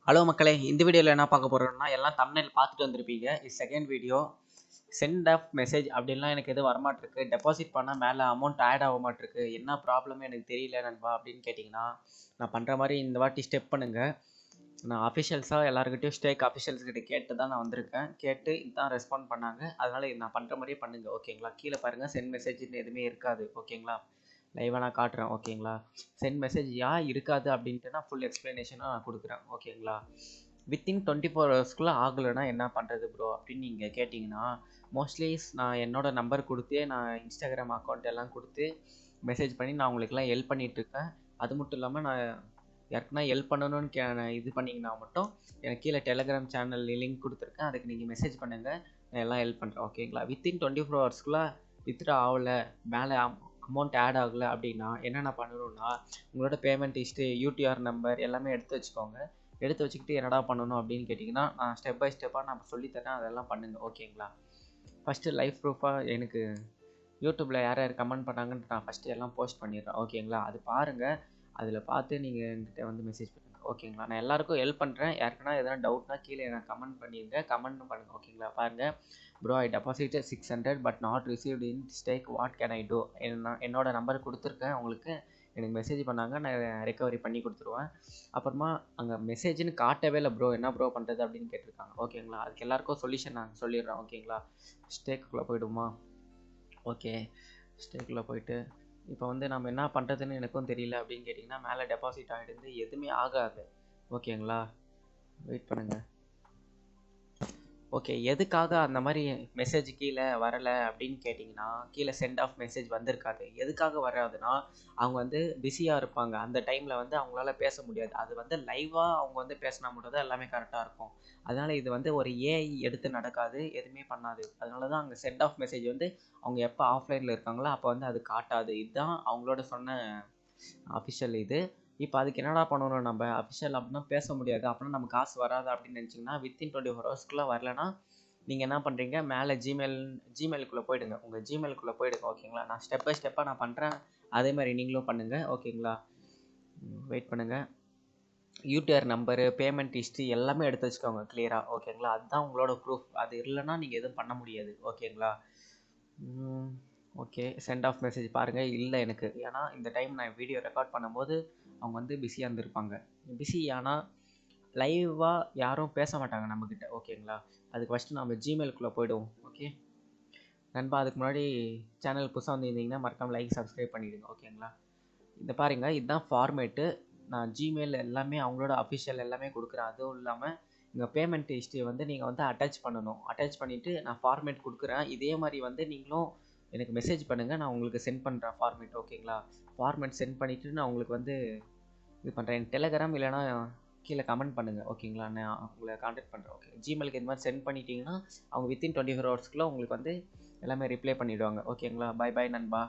Hello மக்களே, இந்த வீடியோவில் என்ன பார்க்க போகிறோம்னா எல்லாம் தம்ப்நெயில் பார்த்துட்டு வந்திருப்பீங்க. இது second video. Send off message அப்படின்லாம் எனக்கு எதுவும் வரமாட்டிருக்கு. டெபாசிட் பண்ணால் மேலே அமௌண்ட் ஆட் ஆக மாட்டிருக்கு. என்ன ப்ராப்ளமே எனக்கு தெரியல நண்பா அப்படின்னு கேட்டிங்கன்னா, நான் பண்ணுற மாதிரி இந்த வாட்டி ஸ்டெப் பண்ணுங்கள். நான் அஃபிஷியல்ஸாக எல்லாருக்கிட்டையும் ஸ்டேக் அஃபிஷியல்ஸ்கிட்ட கேட்டு தான் நான் வந்திருக்கேன். கேட்டு இதுதான் ரெஸ்பாண்ட் பண்ணாங்க. அதனால் நான் பண்ணுற மாதிரியே பண்ணுங்கள், ஓகேங்களா? கீழே பாருங்கள், சென்ட் மெசேஜ்னு எதுவுமே இருக்காது, ஓகேங்களா? லைவாக நான் காட்டுறேன், ஓகேங்களா? சென்ட் மெசேஜ் இருக்காது அப்படின்ட்டு நான் ஃபுல் எக்ஸ்ப்ளனேஷனாக நான் கொடுக்குறேன், ஓகேங்களா? வித்தின் 24 ஹவர்ஸ்க்குள்ளே ஆகலைன்னா என்ன பண்ணுறது ப்ரோ அப்படின்னு நீங்கள் கேட்டிங்கன்னா, மோஸ்ட்லி நான் என்னோடய நம்பர் கொடுத்தே நான் இன்ஸ்டாகிராம் அக்கௌண்ட் எல்லாம் கொடுத்து மெசேஜ் பண்ணி நான் உங்களுக்குலாம் ஹெல்ப் பண்ணிகிட்ருக்கேன். அது மட்டும் இல்லாமல் நான் யாருக்குன்னா ஹெல்ப் பண்ணணும்னு இது பண்ணிங்கன்னா மட்டும் எனக்கு கீழே டெலகிராம் சேனல் லிங்க் கொடுத்துருக்கேன். அதுக்கு நீங்கள் மெசேஜ் பண்ணுங்கள், நான் எல்லாம் ஹெல்ப் பண்ணுறேன், ஓகேங்களா? வித்தின் 24 ஹவர்ஸ்க்குள்ளே வித்ட்ரா ஆகலை, மேலே அமௌண்ட் ஆட் ஆகலை அப்படின்னா என்னென்ன பண்ணணும்னா, உங்களோட பேமெண்ட் ஹிஸ்ட்ரி, யூடிஆர் நம்பர் எல்லாமே எடுத்து வச்சுக்கோங்க. எடுத்து வச்சுக்கிட்டு என்னடா பண்ணணும் அப்படின்னு கேட்டிங்கன்னா, நான் ஸ்டெப் பை ஸ்டெப்பாக நான் சொல்லித்தரேன், அதெல்லாம் பண்ணுங்கள், ஓகேங்களா? ஃபஸ்ட்டு லைஃப் ப்ரூஃபாக எனக்கு யூடியூப்பில் யார் யார் கமெண்ட் பண்ணாங்கன்னு நான் ஃபஸ்ட்டு எல்லாம் போஸ்ட் பண்ணிடுறேன், ஓகேங்களா? அது பாருங்கள். அதில் பார்த்து நீங்கள் என்கிட்ட வந்து மெசேஜ் பண்ணுங்கள், ஓகேங்களா? நான் எல்லாருக்கும் ஹெல்ப் பண்ணுறேன். யாருக்குன்னா எதனா டவுட்னா கீழே எனக்கு கமெண்ட் பண்ணிடுங்க, கமெண்ட்டும் பண்ணுங்கள், ஓகேங்களா? பாருங்கள். Bro, I deposited 600 but not received in Stake, what can I do? என்னோட நம்பர் கொடுத்துருக்கேன் உங்களுக்கு. எனக்கு மெசேஜ் பண்ணாங்க, நான் ரெக்கவரி பண்ணி கொடுத்துருவேன். அப்புறமா அங்கே மெசேஜ்னு காட்டவே இல்லை ப்ரோ, என்ன ப்ரோ பண்ணுறது அப்படின்னு கேட்டிருக்காங்க, ஓகேங்களா? அதுக்கு எல்லாருக்கும் சொல்யூஷன் நான் சொல்லிடுறேன், ஓகேங்களா? ஸ்டேக்குள்ளே போய்டுமா? ஓகே, ஸ்டேக்குள்ளே போயிட்டு இப்போ வந்து நம்ம என்ன பண்ணுறதுன்னு எனக்கும் தெரியல அப்படின்னு கேட்டிங்கன்னா, மேலே டெபாசிட் ஆகிடுது, எதுவுமே ஆகாது, ஓகேங்களா? வெயிட் பண்ணுங்கள். ஓகே, எதுக்காக அந்த மாதிரி மெசேஜ் கீழே வரலை அப்படின்னு கேட்டிங்கன்னா, கீழே சென்ட் ஆஃப் மெசேஜ் வந்திருக்காது. எதுக்காக வராதுன்னா, அவங்க வந்து பிஸியாக இருப்பாங்க. அந்த டைமில் வந்து அவங்களால பேச முடியாது. அது வந்து லைவாக அவங்க வந்து பேசினா மட்டும் தான் எல்லாமே கரெக்டாக இருக்கும். அதனால் இது வந்து ஒரு ஏஐ எடுத்து நடக்காது, எதுவுமே பண்ணாது. அதனால தான் அங்கே சென்ட் ஆஃப் மெசேஜ் வந்து அவங்க எப்போ ஆஃப்லைனில் இருக்காங்களோ அப்போ வந்து அது காட்டாது. இதுதான் அவங்களோட சொன்ன அஃபிஷியல் இது. இப்போ அதுக்கு என்னடா பண்ணணும் நம்ம? அஃபிஷியல் அப்படின்னா பேச முடியாது, அப்படின்னா நம்ம காசு வராது அப்படின்னு நினச்சிங்கன்னா, வித்தின் 24 ஹவர்ஸ்க்குள்ளே வரலன்னா நீங்கள் என்ன பண்ணுறீங்க, மேலே ஜிமெயிலுக்குள்ளே போயிடுங்க. உங்கள் ஜிமெயிலுக்குள்ளே போயிடுங்க, ஓகேங்களா? நான் ஸ்டெப் பை ஸ்டெப்பாக நான் பண்ணுறேன், அதே மாதிரி நீங்களும் பண்ணுங்கள், ஓகேங்களா? வெயிட் பண்ணுங்கள். யூடிஆர் நம்பரு, பேமெண்ட் ஹிஸ்ட்ரி எல்லாமே எடுத்து வச்சுக்கோங்க கிளியராக, ஓகேங்களா? அதுதான் உங்களோட ப்ரூஃப். அது இல்லைன்னா நீங்கள் எதுவும் பண்ண முடியாது, ஓகேங்களா? ஓகே, சென்ட் ஆஃப் மெசேஜ் பாருங்கள், இல்லை எனக்கு. ஏன்னா இந்த டைம் நான் வீடியோ ரெக்கார்ட் பண்ணும்போது அவங்க வந்து பிஸியாக இருந்திருப்பாங்க. பிஸி ஆனால் லைவாக யாரும் பேச மாட்டாங்க நம்மக்கிட்ட, ஓகேங்களா? அதுக்கு ஃபஸ்ட்டு நம்ம ஜிமெயிலுக்குள்ளே போய்டுவோம், ஓகே நண்பா. அதுக்கு முன்னாடி சேனல் புதுசாக வந்துருந்தீங்கன்னா மறக்காமல் லைக், சப்ஸ்கிரைப் பண்ணிவிடுங்க, ஓகேங்களா? இந்த பாருங்கள், இதுதான் ஃபார்மேட்டு. நான் ஜிமெயில் எல்லாமே அவங்களோட அஃபிஷியல் எல்லாமே கொடுக்குறேன். அதுவும் இல்லாமல் இங்கே பேமெண்ட் ஹிஸ்ட்ரியை வந்து நீங்கள் வந்து அட்டாச் பண்ணணும். அட்டாச் பண்ணிவிட்டு நான் ஃபார்மேட் கொடுக்குறேன். இதே மாதிரி வந்து நீங்களும் எனக்கு மெசேஜ் பண்ணுங்கள், நான் உங்களுக்கு சென்ட் பண்ணுறேன் ஃபார்மேட், ஓகேங்களா? ஃபார்மேட் சென்ட் பண்ணிவிட்டு நான் உங்களுக்கு வந்து இது பண்ணுறேன். எனக்கு டெலகிராம் இல்லைனா கீழே கமெண்ட் பண்ணுங்கள், ஓகேங்களா? நான் உங்களை கான்டாக்ட் பண்ணுறேன், ஓகே? ஜிமெயிலுக்கு இந்த மாதிரி சென்ட் பண்ணிட்டீங்கன்னா அவங்க வித்தின் 24 ஹவர்ஸ்க்குள்ளே உங்களுக்கு வந்து எல்லாமே ரிப்ளை பண்ணிவிடுவாங்க, ஓகேங்களா? பை பை நண்பா.